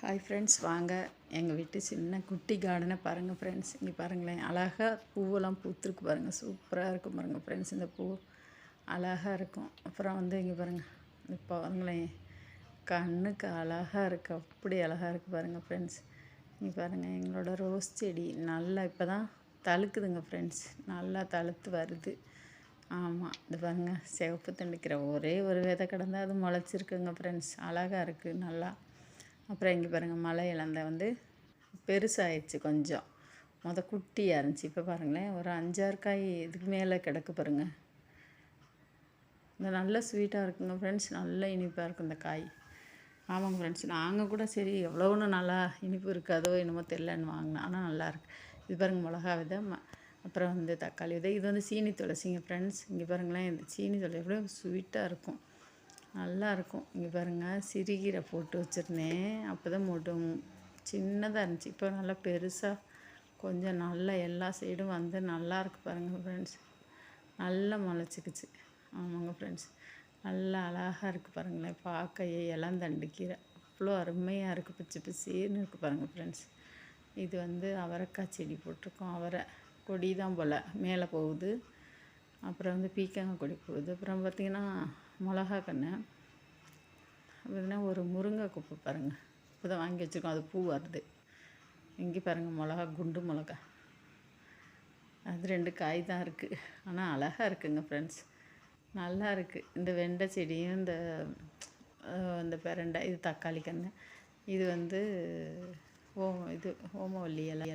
Hi friends, வாங்க எங்கள் வீட்டு சின்ன குட்டி கார்டனை பாருங்கள் ஃப்ரெண்ட்ஸ். இங்கே பாருங்களேன், அழகாக பூவெல்லாம் பூத்துருக்கு பாருங்கள். சூப்பராக இருக்கும் பாருங்கள் ஃப்ரெண்ட்ஸ். இந்த பூ அழகாக இருக்கும். அப்புறம் இங்கே பாருங்கள், இப்போ பாருங்களேன், கண்ணுக்கு அழகாக இருக்குது. அப்படி அழகாக இருக்குது பாருங்கள் ஃப்ரெண்ட்ஸ். இங்கே பாருங்கள், எங்களோட ரோஸ் செடி நல்லா இப்போ தான் தழுக்குதுங்க ஃப்ரெண்ட்ஸ். நல்லா தழுத்து வருது. ஆமாம், இது பாருங்கள், சிவப்பு தண்டிக்கிற ஒரே ஒரு விதை கிடந்தா அது முளைச்சிருக்குங்க ஃப்ரெண்ட்ஸ். அழகாக இருக்குது நல்லா. அப்புறம் இங்கே பாருங்கள், மலை இலந்தை பெருசாகிடுச்சு கொஞ்சம். குட்டியாக இருந்துச்சு. இப்போ பாருங்களேன், ஒரு 5-6 காய் இதுக்கு மேலே கிடக்கு பாருங்கள். இந்த நல்ல ஸ்வீட்டாக இருக்குங்க ஃப்ரெண்ட்ஸ். நல்ல இனிப்பாக இருக்கும் இந்த காய். ஆமாங்க ஃப்ரெண்ட்ஸ், நாங்கள் கூட சரி எவ்வளோன்னு நல்லா இனிப்பு இருக்காதோ என்னமோ தெரிலன்னு வாங்கினேன். ஆனால் நல்லாயிருக்கு. இது பாருங்கள், மிளகா விதை, அப்புறம் தக்காளி விதை. இது சீனி துளசிங்க ஃப்ரெண்ட்ஸ். இங்கே பாருங்களேன், இந்த சீனி துளசி எவ்வளோ ஸ்வீட்டாக இருக்கும், நல்லாயிருக்கும். இங்கே பாருங்கள், சிறுகீரை போட்டு வச்சுருந்தேன். அப்போ தான் சின்னதாக இருந்துச்சு. இப்போ நல்லா பெருசாக கொஞ்சம் நல்லா எல்லா சைடும் நல்லாயிருக்கு பாருங்கள் ஃப்ரெண்ட்ஸ். நல்லா முளைச்சிக்குச்சு. ஆமாங்க ஃப்ரெண்ட்ஸ், நல்லா அழகாக இருக்குது பாருங்களேன். பார்க்கையே இளந்தண்டு கீரை அவ்வளோ அருமையாக இருக்குது. பிச்சு பிச்சுன்னு இருக்குது பாருங்கள் ஃப்ரெண்ட்ஸ். இது அவரைக்காய் செடி போட்டிருக்கோம். அவரை கொடி தான் போல் மேலே போகுது. அப்புறம் பீக்கங்காய் கொடி போகுது. அப்புறம் பார்த்திங்கன்னா மிளகா கன்று. அப்படின்னா ஒரு முருங்கை குப்பை பாருங்கள், இப்போ தான் வாங்கி வச்சுருக்கோம். அது பூ வருது. இங்கே பாருங்கள், மிளகா, குண்டு மிளகா. அது 2 காய் தான் இருக்குது. ஆனால் அழகாக இருக்குங்க ஃப்ரெண்ட்ஸ். நல்லா இருக்குது. இந்த வெண்டை செடியும் இந்த பெரண்டை, இது தக்காளி கன்று. இது ஓமவல்லி இலை.